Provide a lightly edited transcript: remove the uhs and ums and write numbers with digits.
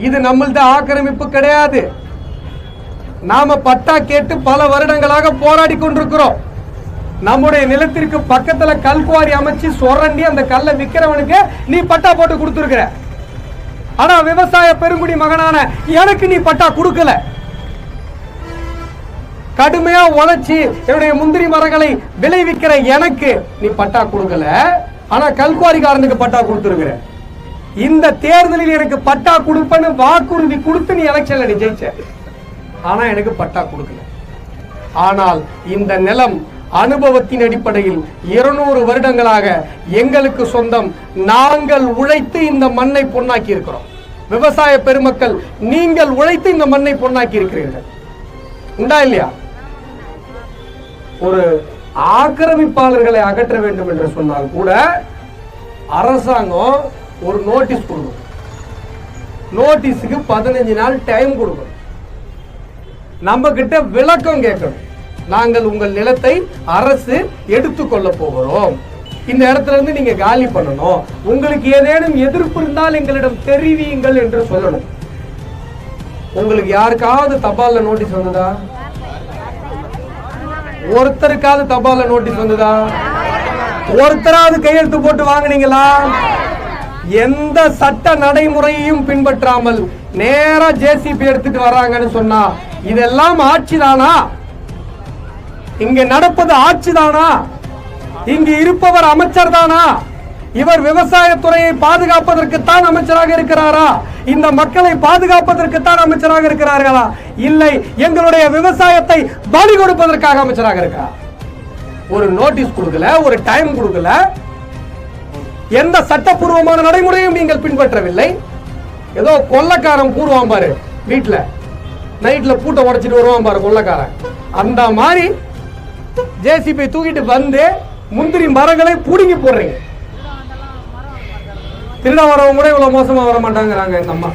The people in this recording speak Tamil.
இது நம்மளது ஆக்கிரமிப்பு கிடையாது. நாம பட்டா கேட்டு பல வருடங்களாக போராடி கொண்டிருக்கிறோம். நம்முடைய நிலத்திற்கு பக்கத்துல கல்குவாரி அமைச்சு சொரண்டி அந்த கல்லை விக்கிறவனுக்கு நீ பட்டா போட்டு கொடுத்துருக்கிற. ஆனா விவசாய பெருங்குடி மகனான எனக்கு நீ பட்டா கொடுக்கல. கடுமையா உழைச்சி என்னுடைய முந்திரி மரங்களை விளைவிக்கிற எனக்கு நீ பட்டா கொடுக்கல. ஆனா கல்குவாரிக்காரனுக்கு பட்டா கொடுத்துருக்கிற. இந்த தேர்தலில் எனக்கு பட்டா கொடுப்பேன்னு வாக்குறுதி கொடுத்து நீ எலெக்ஷன்ல நீ ஜெயிச்ச. ஆனா எனக்கு பட்டா கொடுக்கல. ஆனால் இந்த நிலம் அனுபவத்தின் அடிப்படையில் 200 வருடங்களாக எங்களுக்கு சொந்தம். நாங்கள் உழைத்து இந்த மண்ணை பொன்னாக்கி இருக்கிறோம். விவசாய பெருமக்கள் நீங்கள் உழைத்து இந்த மண்ணை பொன்னாக்கி இருக்கிறீர்கள். உண்டா இல்லையா? ஒரு ஆக்கிரமிப்பாளர்களை அகற்ற வேண்டும் என்று சொன்னால் கூட அரசாங்கம் ஒரு நோட்டீஸ் கொடுக்கும். நோட்டீஸுக்கு 15 நாள் டைம் கொடுக்கும். நம்ம கிட்ட விளக்கம் கேட்கணும். நாங்கள் உங்கள் நிலத்தை அரசு எடுத்துக்கொள்ள போகிறோம். இந்த இடத்துல இருந்து நீங்க காலி பண்ணணும். உங்களுக்கு ஏதேனும் எதிர்ப்பு இருந்தால் எங்களிடம் தெரிவியுங்கள் என்று சொல்லணும். உங்களுக்கு யாருக்காவது தபால்ல நோட்டீஸ் வந்ததா? ஒருத்தருக்காவது தபால்ல நோட்டீஸ் வந்ததா? ஒருத்தராவது கையெழுத்து போட்டு வாங்கினீங்களா? எந்த சட்ட நடைமுறையையும் பின்பற்றாமல் நேரா ஜேசிபி எடுத்துட்டு வராங்கன்னு சொன்னா இதெல்லாம் ஆட்சிதானா? இங்க நடப்பது ஆட்சிதானா? இங்கு இருப்பவர் அமைச்சர் தானா? இவர் விவசாயத்துறையை பாதுகாப்பதற்குத்தான் அமைச்சராக இருக்கிறாரா? இந்த மக்களை பாதுகாப்பதற்குத்தான் அமைச்சராக இருக்கிறார்களா? இல்லை, எங்களுடைய விவசாயத்தை பலி கொடுப்பதற்காக அமைச்சராக இருக்கிறார். ஒரு நோட்டீஸ் கொடுக்கல, ஒரு டைம் கொடுக்கல, எந்த சட்டப்பூர்வமான நடைமுறையும் நீங்கள் பின்பற்றவில்லை. ஏதோ கொள்ளக்காரன் கூறுவான் பாரு, வீட்டுல நைட்ல பூட்டை உடைச்சிட்டு வருவான் பாரு கொள்ளக்காரன், அந்த மாதிரி ஜேசிபி தூக்கிட்டு வந்து முந்திரி மரங்களை புடுங்கி போடுறீங்க. திருட வரவங்க கூட இவ்வளவு மோசமா வர மாட்டாங்கிறாங்க இந்த அம்மா.